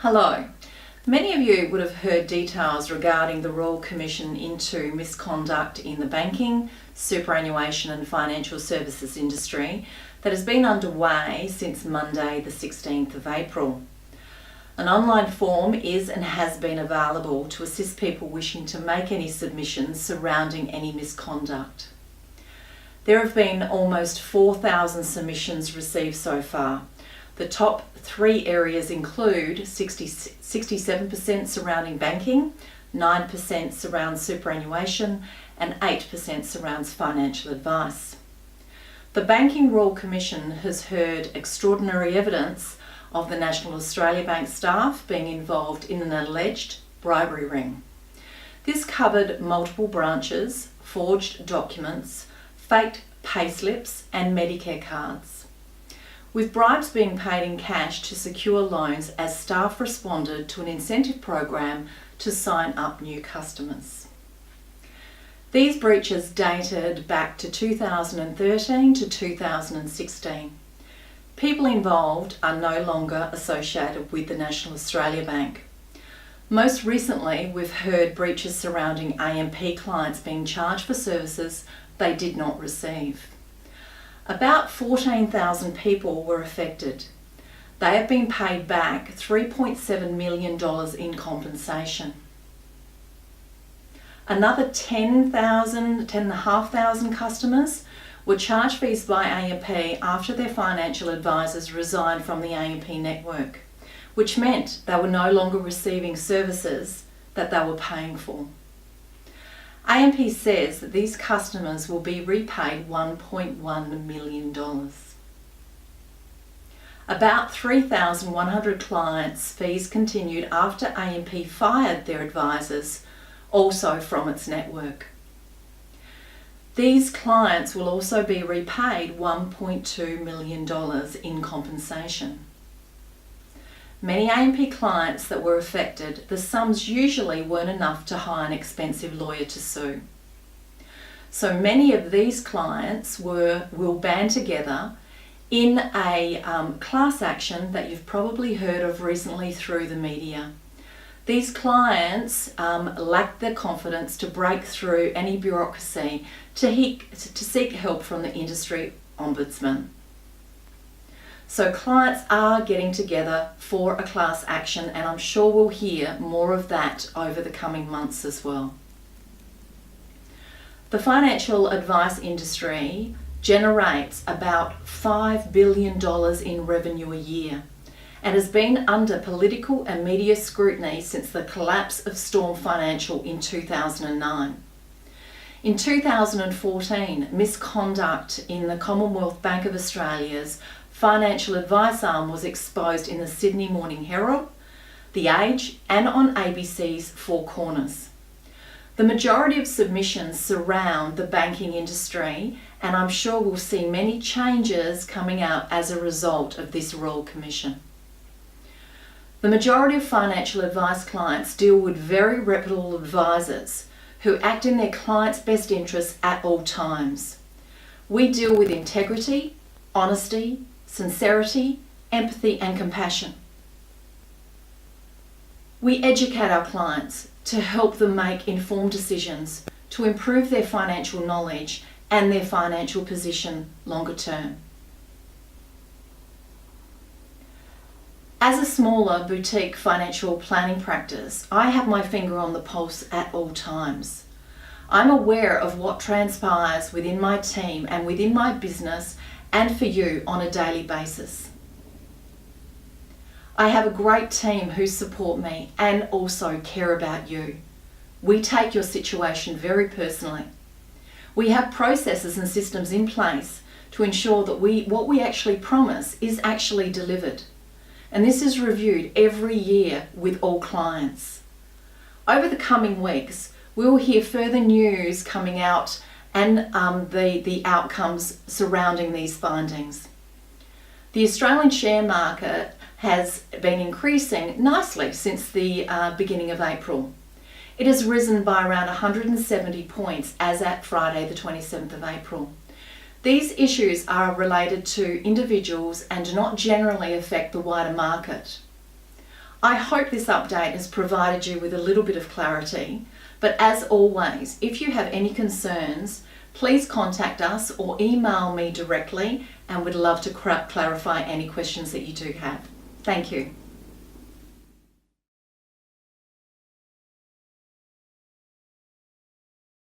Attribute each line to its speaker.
Speaker 1: Hello. Many of you would have heard details regarding the Royal Commission into misconduct in the banking, superannuation and financial services industry that has been underway since Monday the 16th of April. An online form is and has been available to assist people wishing to make any submissions surrounding any misconduct. There have been almost 4,000 submissions received so far. The top three areas include 67% surrounding banking, 9% surrounds superannuation, and 8% surrounds financial advice. The Banking Royal Commission has heard extraordinary evidence of the National Australia Bank staff being involved in an alleged bribery ring. This covered multiple branches, forged documents, faked payslips and Medicare cards, with bribes being paid in cash to secure loans as staff responded to an incentive program to sign up new customers. These breaches dated back to 2013 to 2016. People involved are no longer associated with the National Australia Bank. Most recently, we've heard breaches surrounding AMP clients being charged for services they did not receive. About 14,000 people were affected. They have been paid back $3.7 million in compensation. Another 10,500 customers were charged fees by AMP after their financial advisors resigned from the AMP network, which meant they were no longer receiving services that they were paying for. AMP says that these customers will be repaid $1.1 million. About 3,100 clients' fees continued after AMP fired their advisors, also from its network. These clients will also be repaid $1.2 million in compensation. Many AMP clients that were affected, the sums usually weren't enough to hire an expensive lawyer to sue. So many of these clients will band together in a class action that you've probably heard of recently through the media. These clients lacked the confidence to break through any bureaucracy to seek help from the industry ombudsman. So clients are getting together for a class action, and I'm sure we'll hear more of that over the coming months as well. The financial advice industry generates about $5 billion in revenue a year and has been under political and media scrutiny since the collapse of Storm Financial in 2009. In 2014, misconduct in the Commonwealth Bank of Australia's financial advice arm was exposed in the Sydney Morning Herald, The Age and on ABC's Four Corners. The majority of submissions surround the banking industry, and I'm sure we'll see many changes coming out as a result of this Royal Commission. The majority of financial advice clients deal with very reputable advisors who act in their clients' best interests at all times. We deal with integrity, honesty, sincerity, empathy and compassion. We educate our clients to help them make informed decisions to improve their financial knowledge and their financial position longer term. As a smaller boutique financial planning practice, I have my finger on the pulse at all times. I'm aware of what transpires within my team and within my business and for you on a daily basis. I have a great team who support me and also care about you. We take your situation very personally. We have processes and systems in place to ensure that what we actually promise is actually delivered. And this is reviewed every year with all clients. Over the coming weeks, we will hear further news coming out and the outcomes surrounding these findings. The Australian share market has been increasing nicely since the beginning of April. It has risen by around 170 points as at Friday the 27th of April. These issues are related to individuals and do not generally affect the wider market. I hope this update has provided you with a little bit of clarity, but as always, if you have any concerns, please contact us or email me directly, and we'd love to clarify any questions that you do have. Thank you.